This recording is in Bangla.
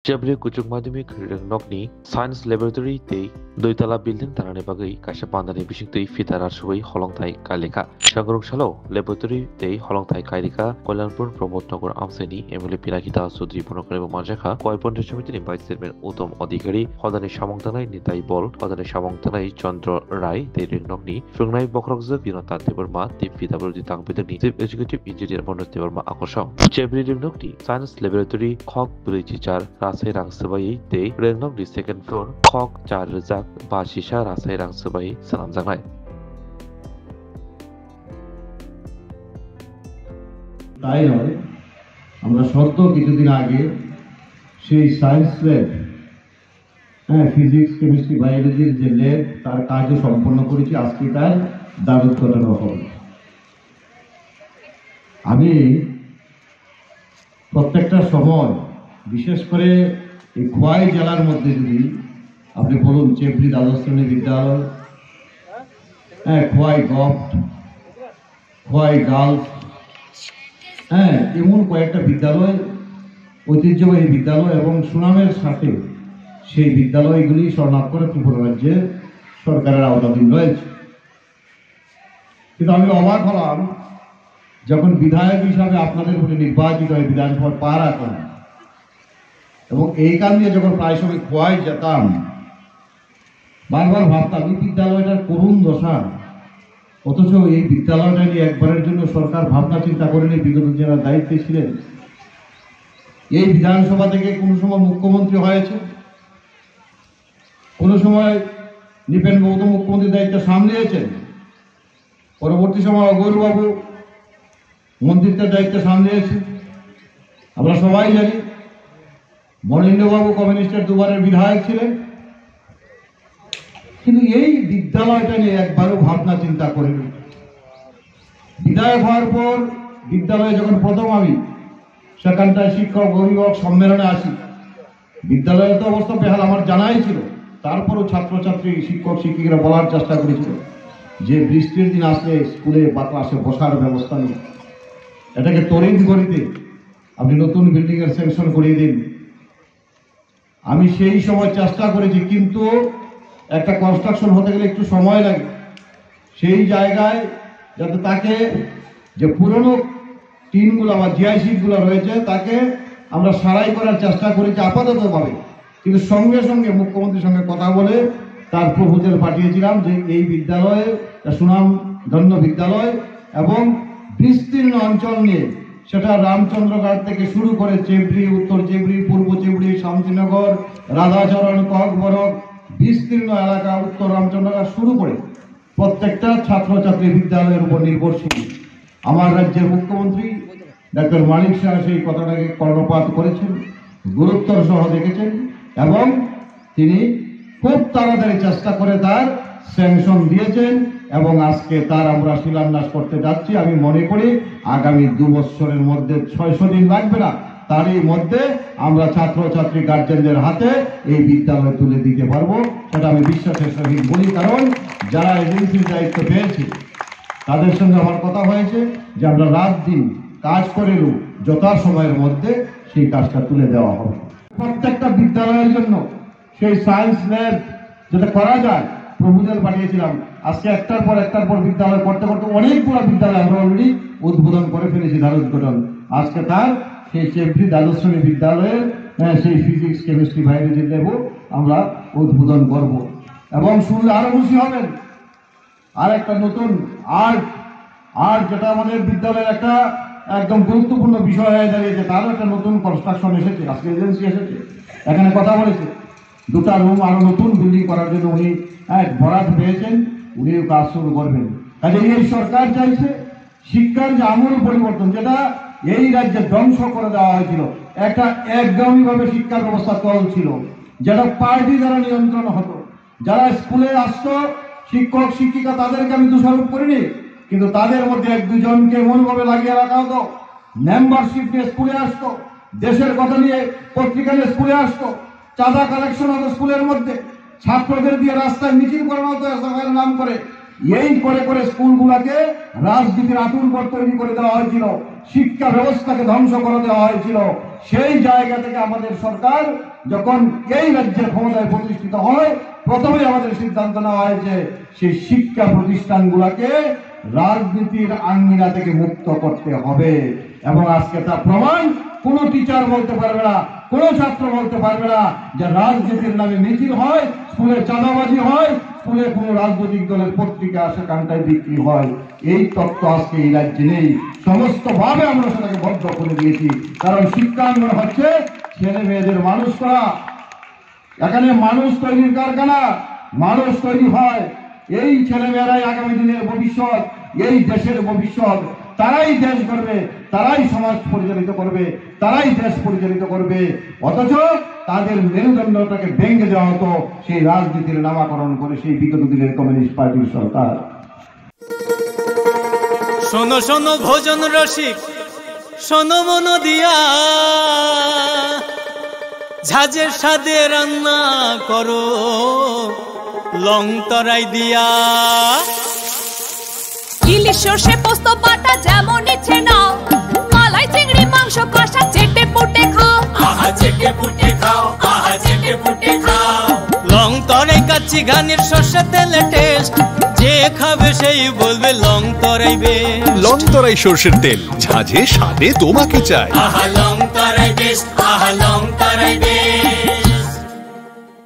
Jabri Kuchuk Madhyamik Rengnokni Science Laboratory Tei Doitala Building Tarane Bagai Kaisa Pandani Bishing Tei Fitara Shui Holongthai Kaileka Shangrong Shalo Laboratory Tei Holongthai Kaileka Koilanpur Promote Nagar Amseni Emily Pinakita Sudri Ponokare Majaka Koipon Shamiti Vice Chairman Utom Adhikari Hodane Shamongtanai Nitai Bol Hodane Shamongtanai Chandra Rai Tei Rengnokni Sungnai Bokrokzak Yunata Teberma Tip Fitability Tang Petani Chief Executive Engineer Bonus Teberma Akosha Jabri Rengnokni Science Laboratory Khok Burichichar Rasai Rang Sebai Tei Rengnok di second floor Khok Char Rizak Bashisha Rasai Rang Sebai Salam Jangai তাই নয় আমরা সদ্য কিছুদিন আগে সেই সায়েন্স ল্যাব ফিজিক্স কেমিস্ট্রি বায়োলজির যে ল্যাব তার কাজও সম্পন্ন করেছি আজকে তার দ্বারোদ্ঘাটন হবে আমি প্রত্যেকটা সময় বিশেষ করে এই খোয়াই জেলার মধ্যে যদি আপনি বলুন চেবরি দ্বাদশ শ্রেণী বিদ্যালয় খোয়াই গভট খোয়াই গার্লস এমন কয়েকটা বিদ্যালয় ঐতিহ্যবাহী বিদ্যালয় এবং সুনামের সাথে সেই বিদ্যালয়গুলি স্বর্ণাক্ষরে ত্রিপুরা রাজ্যের সরকারের আওতাধীন রয়েছে কিন্তু আমি অবাক হলাম যখন বিধায়ক হিসাবে আপনাদের উপরে নির্বাচিত হয়ে বিধানসভার পা রাখলাম এবং এই কান দিয়ে যখন প্রায় সময় খোয়াই যেতাম বারবার ভাবতাম এই বিদ্যালয়টার করুণ দশা অথচ এই বিদ্যালয়টা নিয়ে একবারের জন্য সরকার ভাবনা চিন্তা করেনি বিগত যারা দায়িত্বে ছিলেন এই বিধানসভা থেকে কোনো সময় মুখ্যমন্ত্রী হয়েছে কোনো সময় নৃপেন বাবু মুখ্যমন্ত্রীর দায়িত্ব সামলিয়েছেন পরবর্তী সময় অগৌরবাবু মন্ত্রিত্বের দায়িত্ব সামলিয়েছে আমরা সবাই জানি মনীন্দ্রবাবু কমিউনিস্টের দুবারের বিধায়ক ছিলেন কিন্তু এই বিদ্যালয়টা নিয়ে একবারও ভাবনা চিন্তা করেনি বিধায়ক হওয়ার পর বিদ্যালয়ে যখন প্রথম আমি সেখানটায় শিক্ষক অভিভাবক সম্মেলনে আসি বিদ্যালয়ের তো অবস্থা বেহাল আমার জানাই ছিল তারপরও ছাত্রছাত্রী শিক্ষক শিক্ষিকারা বলার চেষ্টা করেছিল যে বৃষ্টির দিন আসলে স্কুলে বা ক্লাসে বসার ব্যবস্থা নেই এটাকে তড়িৎ গতিতে আপনি নতুন বিল্ডিং এর স্যাংশন করিয়ে দিন আমি সেই সময় চেষ্টা করেছি কিন্তু একটা কনস্ট্রাকশন হতে গেলে একটু সময় লাগে সেই জায়গায় যাতে তাকে যে পুরনো টিনগুলো বা জিআইসিগুলো রয়েছে তাকে আমরা সারাই করার চেষ্টা করেছি আপাততভাবে কিন্তু সঙ্গে সঙ্গে মুখ্যমন্ত্রীর সঙ্গে কথা বলে তার প্রপোজাল পাঠিয়েছিলাম যে এই বিদ্যালয়ে সুনাম ধন্য বিদ্যালয় এবং বিস্তীর্ণ অঞ্চল নিয়ে সেটা রামচন্দ্রঘাট থেকে শুরু করে চেবরি উত্তর চেবরি পূর্ব চেবরি শান্তিনগর রাধাচরণ ককবরক বিস্তীর্ণ এলাকা উত্তর রামচন্দ্রঘাট শুরু করে প্রত্যেকটা ছাত্রছাত্রী বিদ্যালয়ের উপর নির্ভরশীল আমার রাজ্যের মুখ্যমন্ত্রী ডক্টর মানিক শাহ সেই কথাটাকে কর্ণপাত করেছেন গুরুত্বর সহ দেখেছেন এবং তিনি খুব তাড়াতাড়ি চেষ্টা করে তার স্যাংশন দিয়েছেন এবং আজকে তার আমরা শিলান্যাস করতে যাচ্ছি আমি মনে করি আগামী 2 বছরের মধ্যে 600 দিন লাগবে না তারই মধ্যে আমরা ছাত্রছাত্রী গার্জেনদের হাতে এই বিদ্যালয় তুলে দিতে পারবো সেটা আমি বিশ্বাসের সহিত বলি কারণ যারা এজেন্সির দায়িত্ব পেয়েছে তাদের সঙ্গে আমার কথা হয়েছে যে আমরা রাত দিন কাজ করেও যথাসময়ের মধ্যে সেই কাজটা তুলে দেওয়া হবে প্রত্যেকটা বিদ্যালয়ের জন্য সেই সায়েন্স ল্যাব যেটা করা যায় প্রপোজাল পাঠিয়েছিলাম আজকে একটার পর বিদ্যালয় করতে করতে অনেকগুলো বিদ্যালয় আমরা অলরেডি উদ্বোধন করে ফেলেছি দ্বারোদ্ঘাটন আজকে তার সেই চেবরি দ্বাদশ শ্রেণী বিদ্যালয়ের সেই ফিজিক্স কেমিস্ট্রি বায়োলজি ল্যাবও আমরা উদ্বোধন করব এবং শুনলে আরো খুশি হবেন আর একটা নতুন আর্ট যেটা আমাদের বিদ্যালয়ের একটা একদম গুরুত্বপূর্ণ বিষয় হয়ে দাঁড়িয়েছে তারও একটা নতুন কনস্ট্রাকশন এসেছে আজকে এজেন্সি এসেছে এখানে কথা বলেছে 2টা রুম আরো নতুন বিল্ডিং করার জন্য উনি বরাদ পেয়েছেন উনিও কাজ শুরু করবেন কাজে এই সরকার চাইছে শিক্ষার যে আমূল পরিবর্তন যেটা এই রাজ্যে ধ্বংস করে দেওয়া হয়েছিল একটা একগামী ভাবে শিক্ষার ব্যবস্থা চলছিল যেটা পার্টি দ্বারা নিয়ন্ত্রণ হতো যারা স্কুলে আসতো শিক্ষক শিক্ষিকা তাদেরকে আমি দোষারোপ করিনি কিন্তু তাদের মধ্যে 1-2 জনকে এমনভাবে লাগিয়ে রাখা হতো মেম্বারশিপ নিয়ে স্কুলে আসতো দেশের কথা নিয়ে পত্রিকা নিয়ে স্কুলে আসতো চাঁদা কালেকশন হতো স্কুলের মধ্যে ছাত্রদের দিয়ে রাস্তায় মিছিল করানো হতো এসএফআইয়ের নাম করে এই করে করে স্কুলগুলোকে রাজনীতির আতুরঘর তৈরি করে দেওয়া হয়েছিল শিক্ষা ব্যবস্থাকে ধ্বংস করে দেওয়া হয়েছিল সেই জায়গা থেকে আমাদের সরকার যখন এই রাজ্যের ক্ষমতায় প্রতিষ্ঠিত হয়, প্রথমে আমাদের সিদ্ধান্ত নেওয়া হয়েছে সেই শিক্ষা প্রতিষ্ঠানগুলোকে রাজনীতির আঙ্গিনা থেকে মুক্ত করতে হবে। এবং আজকে তার প্রমাণ কোনো টিচার বলতে পারবে না, কোনো ছাত্র বলতে পারবে না যে রাজনীতির নামে মিছিল হয়, স্কুলে চাঁদাবাজি হয়, স্কুলে কোনো রাজনৈতিক দলের পত্রিকা সেখানটায় বিক্রি হয়। এই তত্ত্ব আজকে এই রাজ্যে নেই। সমস্ত ভাবে আমরা সেটাকে বদ্ধ করে দিয়েছি। কারণ শিক্ষাঙ্গন হচ্ছে ছেলে মেয়েদের মানুষ করা, এখানে মানুষ তৈরির কারখানা, মানুষ তৈরি হয়। এই ছেলেমেয়েরাই আগামী দিনের ভবিষ্যৎ, এই দেশের ভবিষ্যৎ। তারাই দেশ করবে, তারাই সমাজ পরিচালিত করবে, তারাই দেশ পরিচালিত করবে। অথচ তাদের মেরুদণ্ডটাকে ভেঙে দেওয়া হতো সেই রাজনীতির নামাকরণ করে সেই বিগত দিনের কমিউনিস্ট পার্টির সরকার। শোনো শোনো ভোজন রসিক, শোনো মন দিয়া, ঝাঁঝের সাদে রান্না করো লং তরাই দিয়া। ইলিশ সর্ষে পোস্ত বাটা যেমন ইচ্ছে নাও, মালাই চিংড়ি মাংস কষা চেটে পুটে খাও, আহা চেটে পুটে খাও, আহা চেটে পুটে খাও। লং তরাই কাচ্চি ঘানির সর্ষে তেলে টেস্ট, যে খাবে সেই বলবে লং তরাই বেশ। লং তরাই সর্ষের তেল, ঝাঁঝে স্বাদে তোমাকে চাই। আহা লং তরাই বেশ, আহা লং তরাই বেশ।